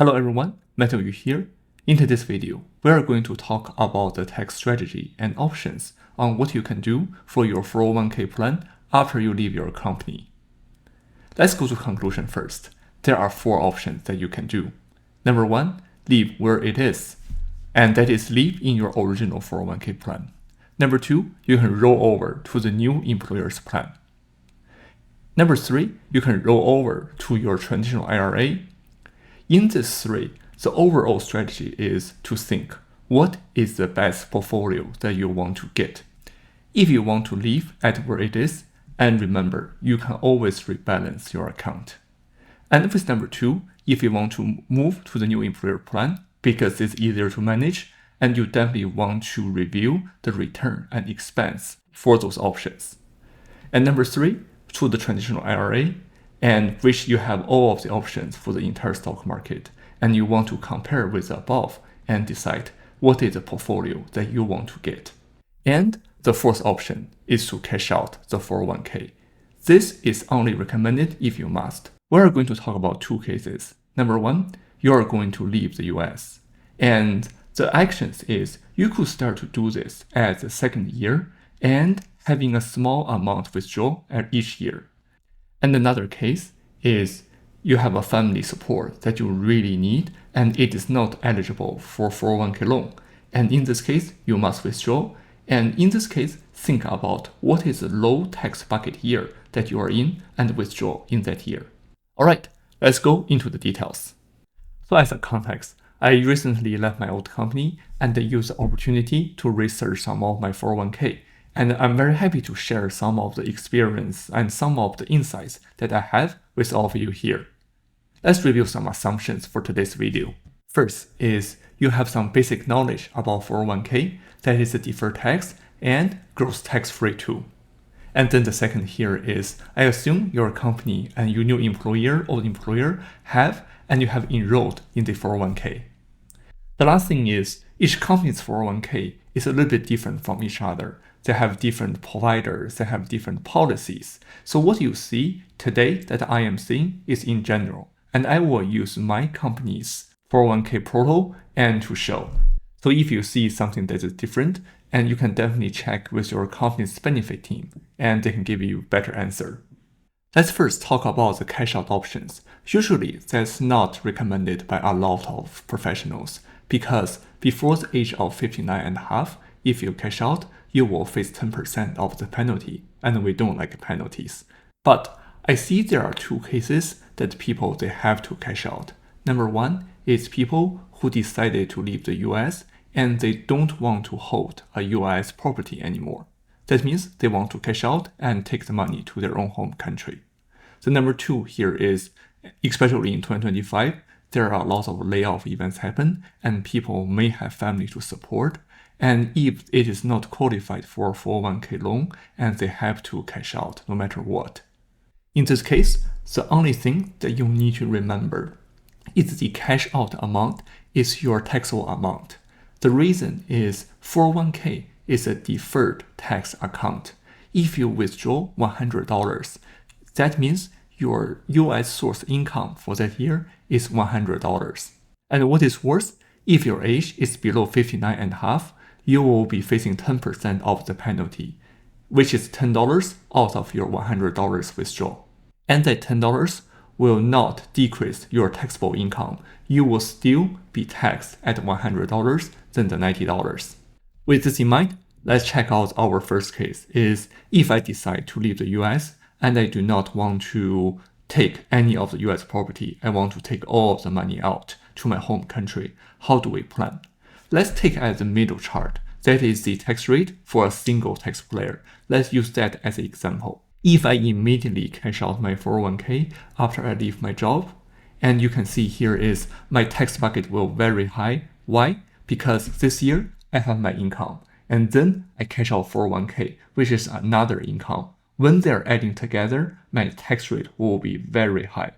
Hello everyone, Matthew here. In today's video, we are going to talk about the tax strategy and options on what you can do for your 401k plan after you leave your company. Let's go to conclusion first. There are 4 options that you can do. Number 1, leave where it is, and that is leave in your original 401k plan. Number 2, you can roll over to the new employer's plan. Number 3, you can roll over to your traditional IRA. In these 3, the overall strategy is to think, what is the best portfolio that you want to get? If you want to leave at where it is, and remember, you can always rebalance your account. And with number 2, if you want to move to the new employer plan, because it's easier to manage, and you definitely want to review the return and expense for those options. And number 3, to the traditional IRA, and which you have all of the options for the entire stock market, and you want to compare with the above and decide what is the portfolio that you want to get. And the 4th option is to cash out the 401k. This is only recommended if you must. We are going to talk about 2 cases. Number 1, you are going to leave the US, and the actions is you could start to do this as the 2nd year and having a small amount withdraw at each year. And another case is you have a family support that you really need and it is not eligible for 401k loan. And in this case, you must withdraw. And in this case, think about what is the low tax bucket year that you are in and withdraw in that year. Alright, let's go into the details. So as a context, I recently left my old company and I used the opportunity to research some of my 401k. And I'm very happy to share some of the experience and some of the insights that I have with all of you here. Let's review some assumptions for today's video. First is you have some basic knowledge about 401k, that is the deferred tax and gross tax-free too. And then the second here is I assume your company and your new employer or employer have and you have enrolled in the 401k. The last thing is each company's 401k is a little bit different from each other. They have different providers, they have different policies. So what you see today that I am seeing is in general. And I will use my company's 401k portal and to show. So if you see something that is different, and you can definitely check with your company's benefit team and they can give you a better answer. Let's first talk about the cash out options. Usually that's not recommended by a lot of professionals because before the age of 59 and a half, if you cash out, you will face 10% of the penalty, and we don't like penalties. But I see there are 2 cases that people they have to cash out. Number 1 is people who decided to leave the US and they don't want to hold a US property anymore. That means they want to cash out and take the money to their own home country. The number 2 here is, especially in 2025, there are lots of layoff events happen and people may have family to support. And if it is not qualified for a 401k loan and they have to cash out no matter what. In this case, the only thing that you need to remember is the cash out amount is your taxable amount. The reason is 401k is a deferred tax account. If you withdraw $100, that means your US source income for that year is $100. And what is worse, if your age is below 59 and a half, you will be facing 10% of the penalty, which is $10 out of your $100 withdrawal. And that $10 will not decrease your taxable income. You will still be taxed at $100 than the $90. With this in mind, let's check out our first case is if I decide to leave the US and I do not want to take any of the US property, I want to take all of the money out to my home country. How do we plan? Let's take as the middle chart. That is the tax rate for a single taxpayer. Let's use that as an example. If I immediately cash out my 401k after I leave my job, and you can see here is my tax bucket will very high. Why? Because this year I have my income, and then I cash out 401k, which is another income. When they're adding together, my tax rate will be very high.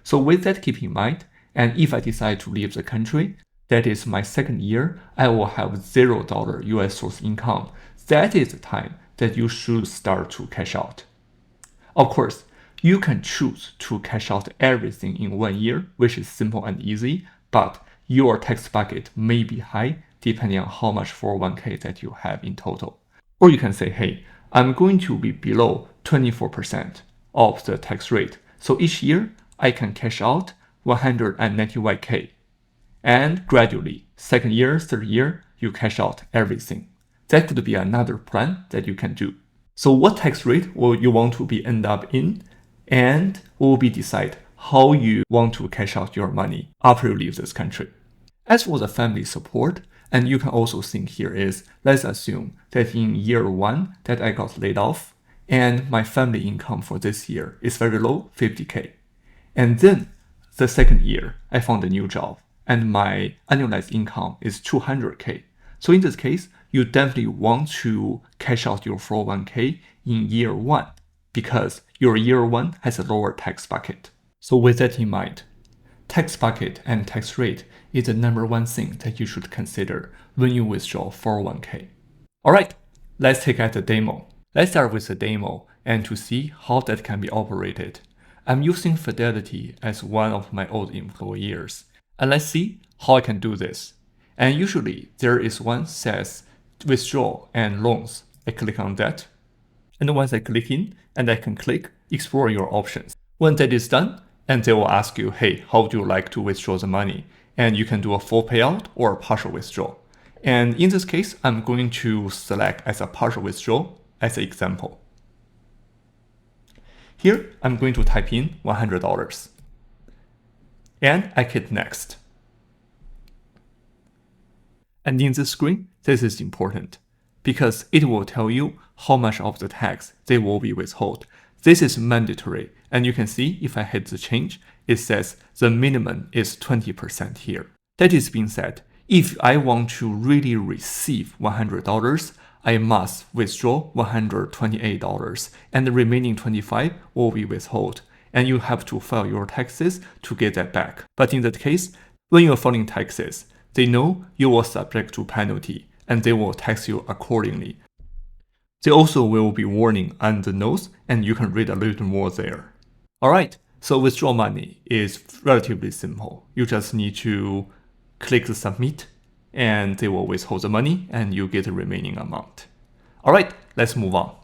So with that keep in mind, and if I decide to leave the country, that is my 2nd year, I will have $0 US source income. That is the time that you should start to cash out. Of course, You can choose to cash out everything in 1 year, which is simple and easy, but your tax bucket may be high depending on how much 401k that you have in total. Or you can say, hey, I'm going to be below 24% of the tax rate. So each year I can cash out 191k. And gradually, second year, third year, you cash out everything. That could be another plan that you can do. So what tax rate will you want to be end up in, and will be decide how you want to cash out your money after you leave this country. As for the family support, and you can also think here is, let's assume that in year 1 that I got laid off, and my family income for this year is very low, 50k. And then the second year, I found a new job, and my annualized income is 200k. So in this case, you definitely want to cash out your 401k in year 1 because your year 1 has a lower tax bucket. So with that in mind, tax bucket and tax rate is the number one thing that you should consider when you withdraw 401k. Alright, let's take out the demo. Let's start with the demo and to see how that can be operated. I'm using Fidelity as one of my old employers. And let's see how I can do this. And usually there is one says withdraw and loans. I click on that. And once I click in, and I can click explore your options. When that is done, and they will ask you, hey, how do you like to withdraw the money? And you can do a full payout or a partial withdrawal. And in this case, I'm going to select as a partial withdrawal as an example. Here, I'm going to type in $100. And I hit next. And in this screen, this is important because it will tell you how much of the tax they will be withheld. This is mandatory. And you can see if I hit the change, it says the minimum is 20% here. That is being said, if I want to really receive $100, I must withdraw $128 and the remaining 25 will be withheld. And you have to file your taxes to get that back. But in that case, when you're filing taxes, they know you will subject to penalty and they will tax you accordingly. They also will be warning on the notes and you can read a little more there. Alright, so withdraw money is relatively simple. You just need to click the submit and they will withhold the money and you get the remaining amount. Alright, let's move on.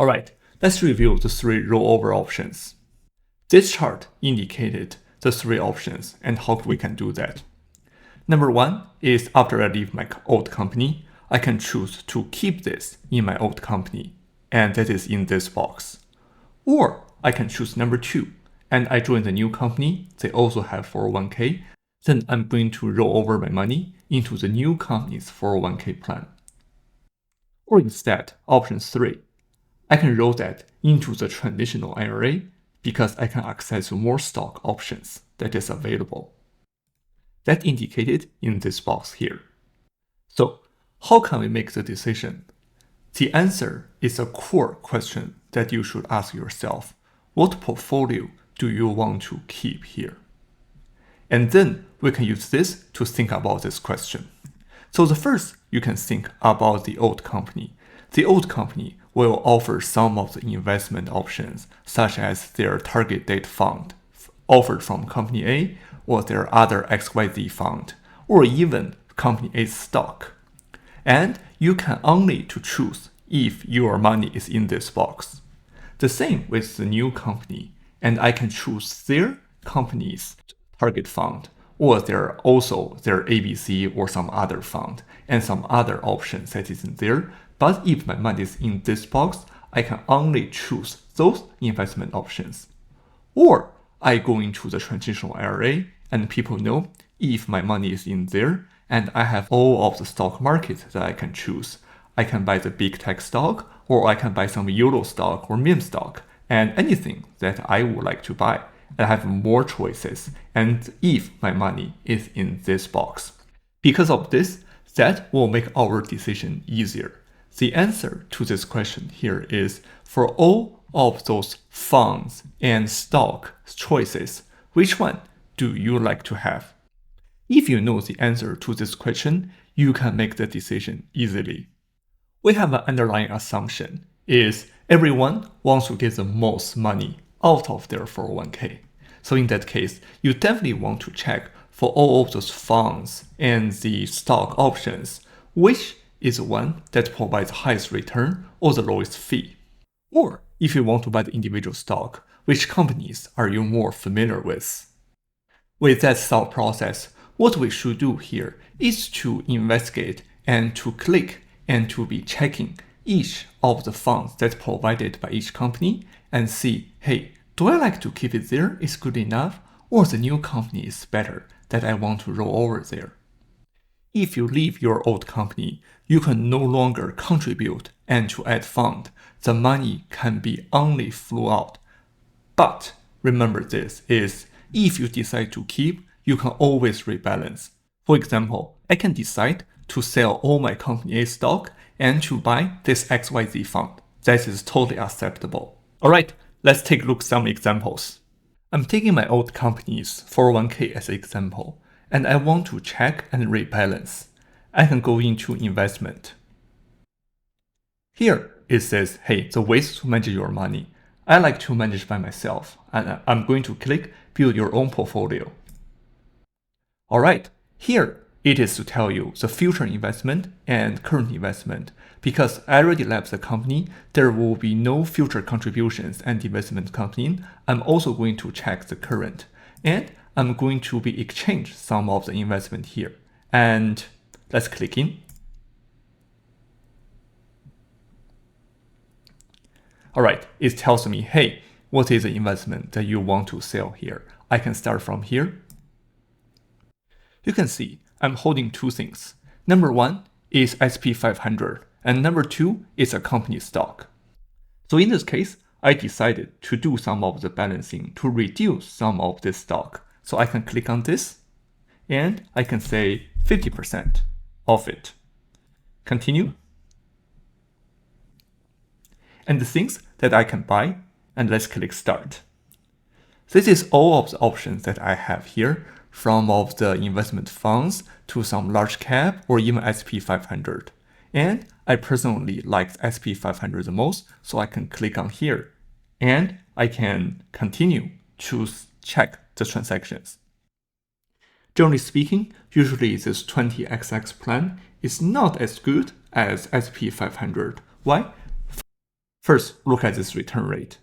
Alright, let's review the 3 rollover options. This chart indicated the 3 options and how we can do that. Number 1 is after I leave my old company, I can choose to keep this in my old company, and that is in this box. Or I can choose number 2, and I join the new company, they also have 401k, then I'm going to roll over my money into the new company's 401k plan. Or instead, option 3, I can roll that into the traditional IRA because I can access more stock options that is available. That indicated in this box here. So, how can we make the decision? The answer is a core question that you should ask yourself. What portfolio do you want to keep here? And then we can use this to think about this question. So the first, you can think about the old company. The old company will offer some of the investment options, such as their target date fund offered from company A, or their other XYZ fund, or even company A's stock. And you can only to choose if your money is in this box. The same with the new company, and I can choose their company's target fund, or their ABC or some other fund, and some other options that is in there. But if my money is in this box, I can only choose those investment options. Or I go into the traditional IRA and people know if my money is in there and I have all of the stock market that I can choose. I can buy the big tech stock, or I can buy some Euro stock or meme stock, and anything that I would like to buy. I have more choices, and if my money is in this box. Because of this, that will make our decision easier. The answer to this question here is, for all of those funds and stock choices, which one do you like to have? If you know the answer to this question, you can make the decision easily. We have an underlying assumption is everyone wants to get the most money out of their 401k. So in that case, you definitely want to check for all of those funds and the stock options, which is the one that provides the highest return or the lowest fee. Or if you want to buy the individual stock, which companies are you more familiar with? With that thought process, what we should do here is to investigate and to click and to be checking each of the funds that's provided by each company and see, hey, do I like to keep it there is good enough, or the new company is better that I want to roll over there? If you leave your old company, you can no longer contribute and to add fund. The money can be only flow out. But remember this is, if you decide to keep, you can always rebalance. For example, I can decide to sell all my company A stock and to buy this XYZ fund. That is totally acceptable. Alright, let's take a look at some examples. I'm taking my old company's 401k as an example, and I want to check and rebalance. I can go into investment. Here it says, hey, the ways to manage your money. I like to manage by myself, and I'm going to click build your own portfolio. Alright, here it is to tell you the future investment and current investment. Because I already left the company, there will be no future contributions and investment coming in. I'm also going to check the current, and I'm going to be exchange some of the investment here. And let's click in. Alright, it tells me, hey, what is the investment that you want to sell here? I can start from here. You can see I'm holding two things. Number one is SP 500, and number two is a company stock. So in this case, I decided to do some of the balancing to reduce some of this stock. So I can click on this, and I can say 50% of it. Continue. And the things that I can buy, and let's click start. This is all of the options that I have here, from of the investment funds to some large cap or even SP 500. And I personally like SP 500 the most, so I can click on here and I can continue to check the transactions. Generally speaking, usually this 20XX plan is not as good as SP 500. Why? First, look at this return rate.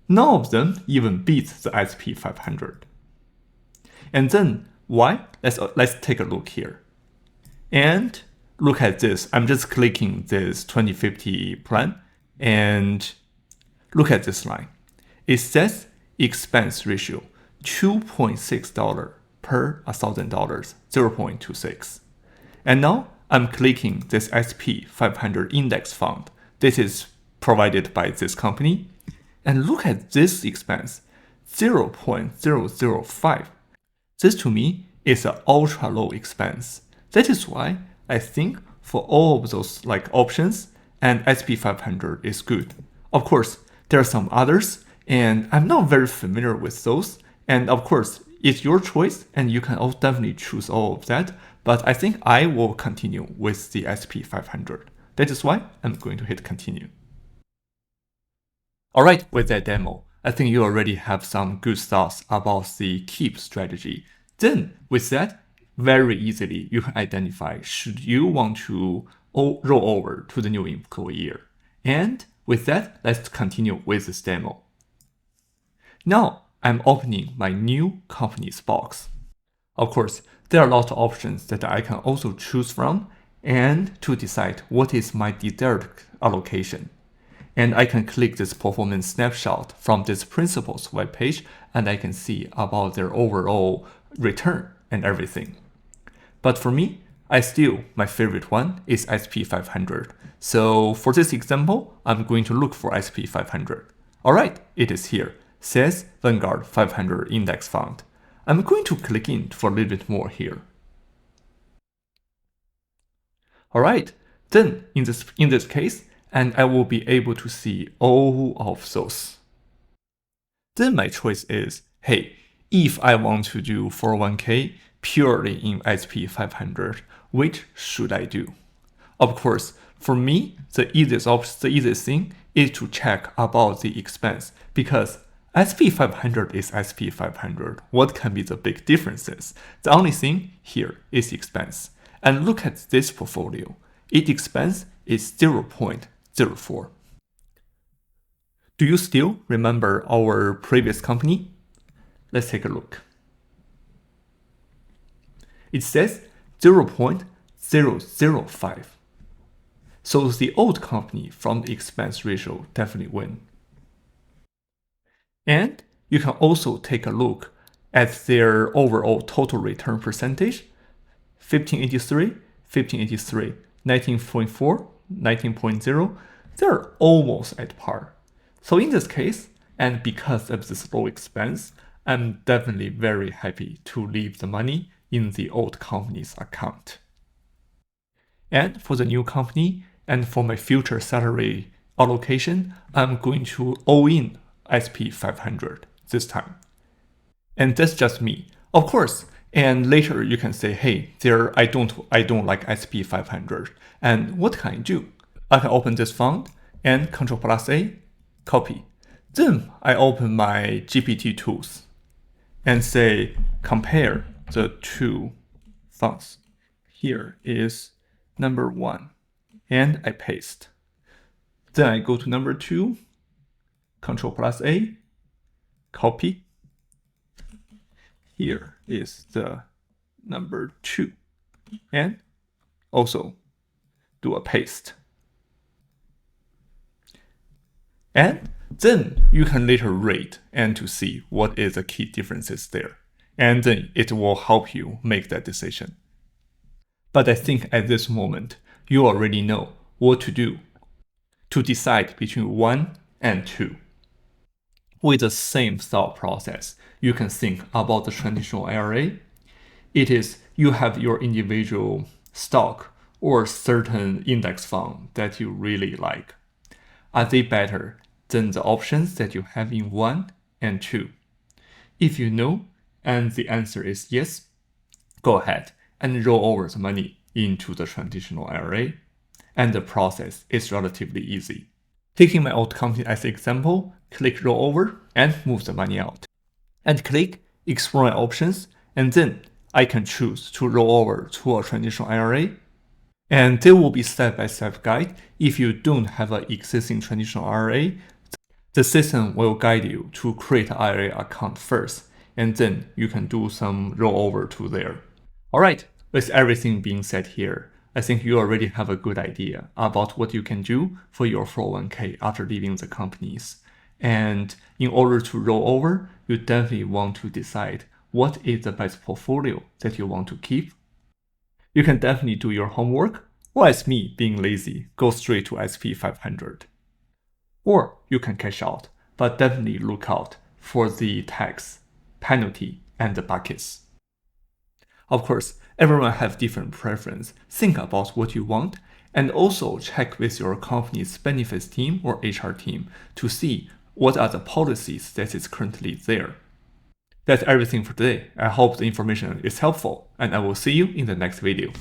None of them even beats the SP 500. And then why? Let's take a look here. And look at this. I'm just clicking this 2050 plan and look at this line. It says expense ratio $2.6 per $1,000, 0.26. And now I'm clicking this SP 500 index fund. This is provided by this company. And look at this expense, 0.005. This to me is an ultra low expense. That is why I think for all of those like options, and SP 500 is good. Of course, there are some others, and I'm not very familiar with those. And of course, it's your choice, and you can also definitely choose all of that. But I think I will continue with the SP 500. That is why I'm going to hit continue. Alright, with that demo, I think you already have some good thoughts about the keep strategy. Then, with that, very easily you can identify should you want to roll over to the new employer. And with that, let's continue with this demo. Now, I'm opening my new company's box. Of course, there are a lot of options that I can also choose from and to decide what is my desired allocation. And I can click this performance snapshot from this principal's webpage, and I can see about their overall return and everything. But for me, my favorite one is SP 500. So for this example, I'm going to look for SP 500. Alright, it is here. Says Vanguard 500 Index Fund. I'm going to click in for a little bit more here. Alright, then in this case, and I will be able to see all of those. Then my choice is, hey, if I want to do 401k purely in SP 500, which should I do? Of course, for me, the easiest thing is to check about the expense, because SP500 is SP500. What can be the big differences? The only thing here is expense. And look at this portfolio. Its expense is 0.04. Do you still remember our previous company? Let's take a look. It says 0.005. So the old company from the expense ratio definitely win. And you can also take a look at their overall total return percentage. 1583, 1583, 19.4, 19.0, they're almost at par. So in this case, and because of this low expense, I'm definitely very happy to leave the money in the old company's account. And for the new company, and for my future salary allocation, I'm going to all in SP500 this time. And that's just me. Of course, and later you can say, hey, I don't like SP500. And what can I do? I can open this fund and Ctrl+A, copy. Then I open my GPT tools and say, compare the two funds. Here is number 1, and I paste. Then I go to number 2, Ctrl+A, copy. Here is the number 2, and also do a paste. And then you can later rate and to see what is the key differences there. And then it will help you make that decision. But I think at this moment, you already know what to do to decide between 1 and 2. With the same thought process, you can think about the traditional IRA. It is you have your individual stock or certain index fund that you really like. Are they better than the options that you have in 1 and 2? If you know, and the answer is yes, go ahead and roll over the money into the traditional IRA. And the process is relatively easy. Taking my old company as an example, click roll over and move the money out. And click explore my options, and then I can choose to roll over to a traditional IRA. And there will be step-by-step guide. If you don't have an existing traditional IRA, the system will guide you to create an IRA account first, and then you can do some rollover to there. Alright, with everything being said here, I think you already have a good idea about what you can do for your 401k after leaving the companies. And in order to roll over, you definitely want to decide what is the best portfolio that you want to keep. You can definitely do your homework, or as me, being lazy, go straight to SP500. Or you can cash out, but definitely look out for the tax, penalty, and the buckets. Of course, everyone have different preference. Think about what you want, and also check with your company's benefits team or HR team to see what are the policies that is currently there. That's everything for today. I hope the information is helpful, and I will see you in the next video.